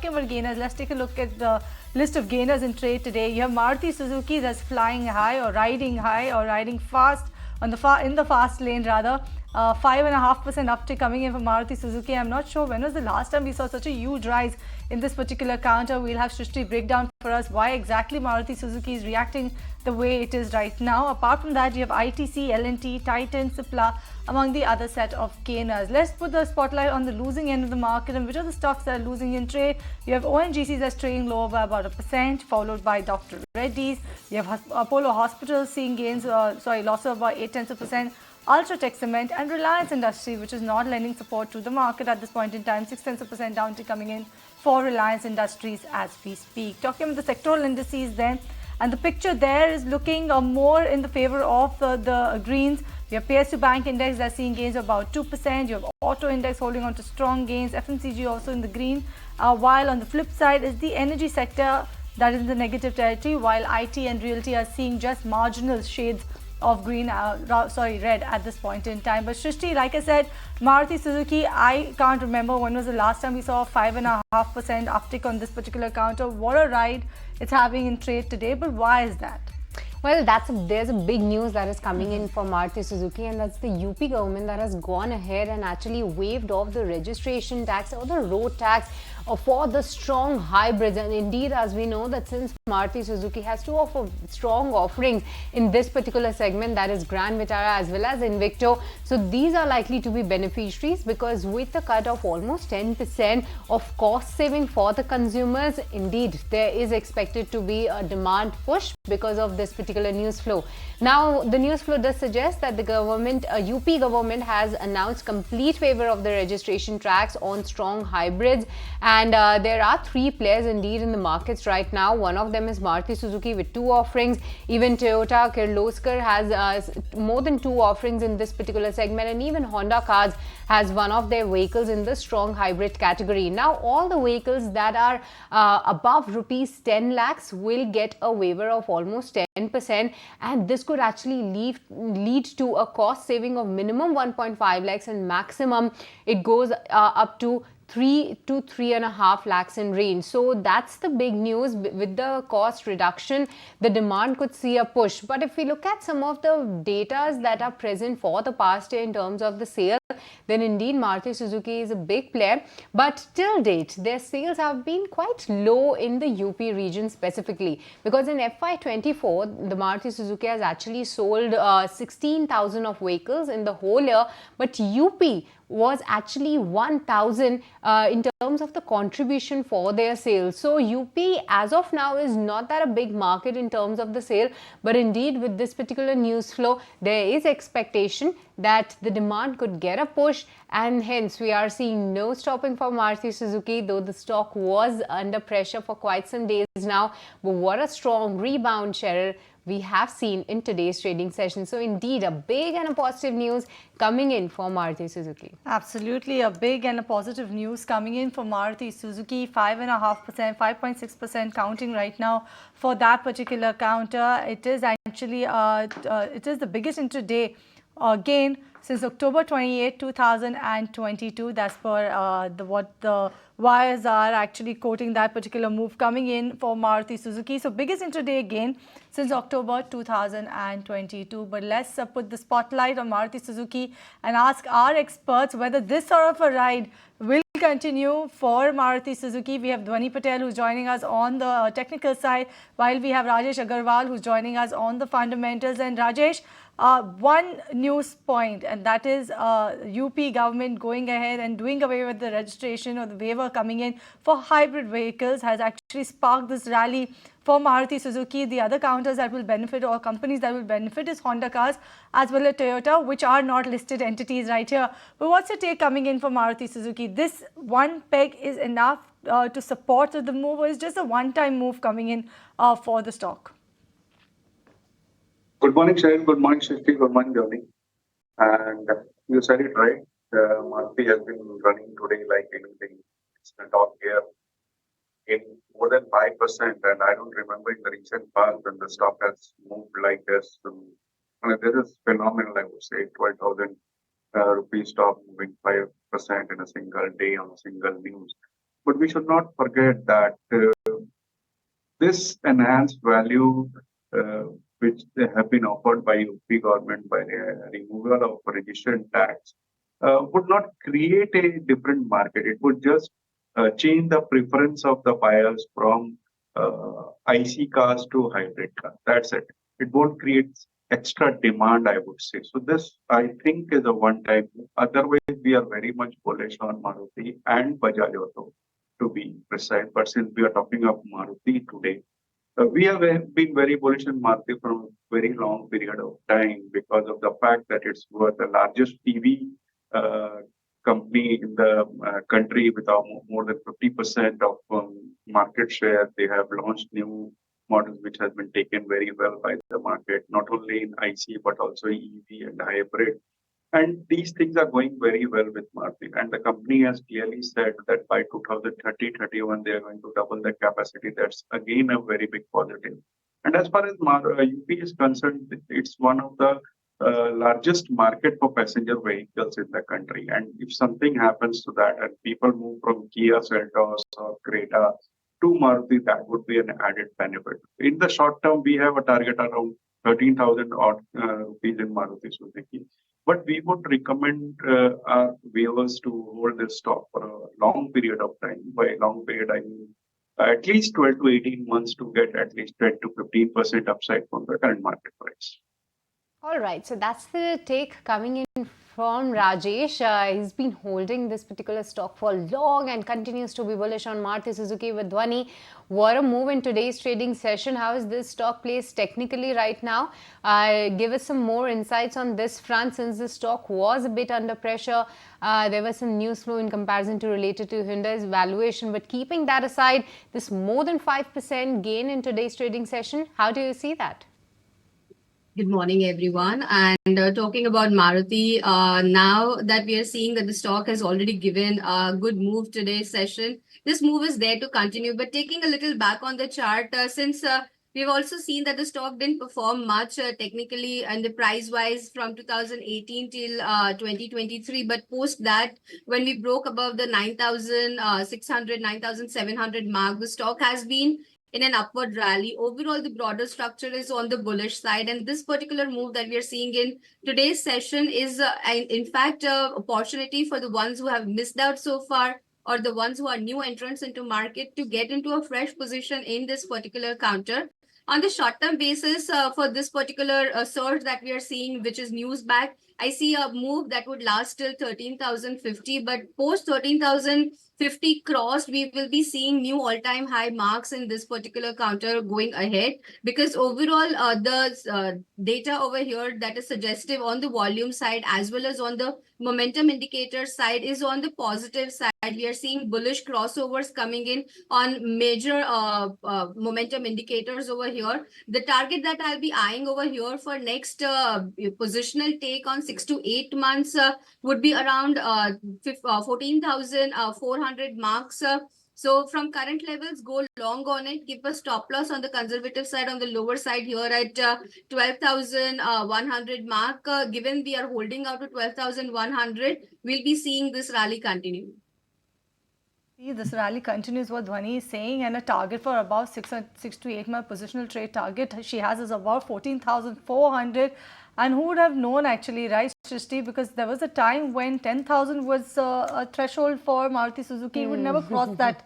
about gainers, let's take a look at the list of gainers in trade today. You have Maruti Suzuki that's flying high or riding fast on in the fast lane rather. 5.5% uptick coming in for Maruti Suzuki. I'm not sure when was the last time we saw such a huge rise in this particular counter. We'll have Srishti break down for us why exactly Maruti Suzuki is reacting the way it is right now. Apart from that, you have ITC, L&T, Titan, Cipla among the other set of gainers. Let's put the spotlight on the losing end of the market and which are the stocks that are losing in trade. You have ONGC that's trading lower by about 1%, followed by Dr. Reddy's. You have Apollo Hospitals seeing gains, loss of about 0.8%. Ultratech Cement and Reliance Industry, which is not lending support to the market at this point in time. 0.6% downtick coming in for Reliance Industries as we speak. Talking about the sectoral indices then, and the picture there is looking more in the favor of the greens. You have PSU Bank Index that's seeing gains of about 2%. You have Auto Index holding on to strong gains. FMCG also in the green. While on the flip side is the energy sector that is in the negative territory, while IT and realty are seeing just marginal shades of red at this point in time. But Srishti, like I said, Maruti Suzuki, I can't remember when was the last time we saw a 5.5% uptick on this particular counter. What a ride it's having in trade today, but why is that? Well, there's a big news that is coming in for Maruti Suzuki, and that's the UP government that has gone ahead and actually waived off the registration tax or the road tax for the strong hybrids. And indeed, as we know that since Maruti Suzuki has to offer strong offerings in this particular segment, that is Grand Vitara as well as Invicto, so these are likely to be beneficiaries because with the cut of almost 10% of cost saving for the consumers, indeed there is expected to be a demand push because of this particular news flow. Now, the news flow does suggest that the government, UP government has announced complete waiver of the registration tax on strong hybrids, and there are three players indeed in the markets right now. One of them is Maruti Suzuki with two offerings. Even Toyota Kirloskar has more than two offerings in this particular segment, and even Honda Cars has one of their vehicles in the strong hybrid category. Now, all the vehicles that are above rupees 10 lakhs will get a waiver of almost 10%, and this could actually lead to a cost saving of minimum 1.5 lakhs and maximum it goes up to 3 to 3.5 lakhs in range. So that's the big news. With the cost reduction, the demand could see a push. But if we look at some of the data that are present for the past year in terms of the sales, then indeed Maruti Suzuki is a big player. But till date, their sales have been quite low in the UP region specifically, because in FY24, the Maruti Suzuki has actually sold 16,000 of vehicles in the whole year, but UP was actually 1,000 in terms of the contribution for their sales. So UP as of now is not that a big market in terms of the sale, but indeed with this particular news flow, there is expectation that the demand could get a push, and hence we are seeing no stopping for Maruti Suzuki, though the stock was under pressure for quite some days now. But what a strong rebound, Cheryl, we have seen in today's trading session. So indeed, a big and a positive news coming in for Maruti Suzuki. Absolutely, a big and a positive news coming in for Maruti Suzuki. 5.5%, 5.6% counting right now for that particular counter. It is actually it is the biggest intraday gain since October 28, 2022. That's for what the wires are actually quoting that particular move coming in for Maruti Suzuki. So biggest intraday gain since October 2022. But let's put the spotlight on Maruti Suzuki and ask our experts whether this sort of a ride will continue for Maruti Suzuki. We have Dhwani Patel who's joining us on the technical side, while we have Rajesh Agarwal who's joining us on the fundamentals. And Rajesh, one news point, and that is UP government going ahead and doing away with the registration or the waiver coming in for hybrid vehicles has actually sparked this rally for Maruti Suzuki. The other counters that will benefit or companies that will benefit is Honda Cars as well as Toyota, which are not listed entities right here. But what's your take coming in for Maruti Suzuki? This one peg is enough to support the move, or is just a one-time move coming in for the stock? Good morning, Sharon. Good morning, Srishti. Good morning, Dhwani. And you said it right. Maruti has been running today like anything. It's the top gear in more than 5%. And I don't remember in the recent past when the stock has moved like this. This is phenomenal, I would say. 12,000 rupees stock moving 5% in a single day on a single news. But we should not forget that this enhanced value which they have been offered by UP government by removal of registration tax would not create a different market. It would just change the preference of the buyers from IC cars to hybrid cars. That's it. It won't create extra demand, I would say. So this, I think, is a one-time. Otherwise, we are very much bullish on Maruti and Bajaj Auto, to be precise. But since we are talking of Maruti today, we have been very bullish on Maruti for a very long period of time because of the fact that it's the largest PV company in the country with more than 50% of market share. They have launched new models which has been taken very well by the market, not only in IC but also EV and hybrid. And these things are going very well with Maruti. And the company has clearly said that by 2030-31, they are going to double the capacity. That's again a very big positive. And as far as UP is concerned, it's one of the largest market for passenger vehicles in the country. And if something happens to that and people move from Kia Seltos or Creta to Maruti, that would be an added benefit. In the short term, we have a target around 13,000 odd rupees in Maruti Suzuki. But we would recommend our viewers to hold this stock for a long period of time. By long period, I mean at least 12 to 18 months to get at least 10 to 15% upside from the current market price. All right, so that's the take coming in from Rajesh. He's been holding this particular stock for long and continues to be bullish on Maruti Suzuki with Dhwani. What a move in today's trading session. How is this stock placed technically right now? Give us some more insights on this front since the stock was a bit under pressure. There was some news flow in comparison to related to Hyundai's valuation. But keeping that aside, this more than 5% gain in today's trading session, how do you see that? Good morning, everyone. And talking about Maruti, now that we are seeing that the stock has already given a good move today's session, this move is there to continue. But taking a little back on the chart, since we've also seen that the stock didn't perform much technically and the price-wise from 2018 till 2023. But post that, when we broke above the 9,600, 9,700 mark, the stock has been in an upward rally. Overall, the broader structure is on the bullish side, and this particular move that we are seeing in today's session is in fact an opportunity for the ones who have missed out so far or the ones who are new entrants into market to get into a fresh position in this particular counter. On the short-term basis, for this particular surge that we are seeing, which is news back, I see a move that would last till 13,050, but post 13,050 crossed, we will be seeing new all-time high marks in this particular counter going ahead, because overall the data over here that is suggestive on the volume side as well as on the momentum indicator side is on the positive side. We are seeing bullish crossovers coming in on major momentum indicators over here. The target that I'll be eyeing over here for next positional take on 6 to 8 months would be around 14,400 marks. So from current levels, go long on it. Keep a stop loss on the conservative side, on the lower side here at 12,100 mark. Given we are holding out to 12,100, we'll be seeing this rally continue. This rally continues what Dhwani is saying, and a target for about 6 to 8 month positional trade target she has is about 14,400. And who would have known actually, right, Srishti? Because there was a time when 10,000 was a threshold for Maruti Suzuki. It would never cross that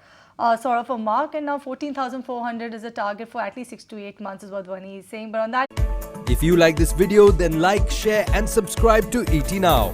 sort of a mark, and now 14,400 is a target for at least 6 to 8 months is what Dhwani is saying. But on that, if you like this video, then like, share and subscribe to ET Now.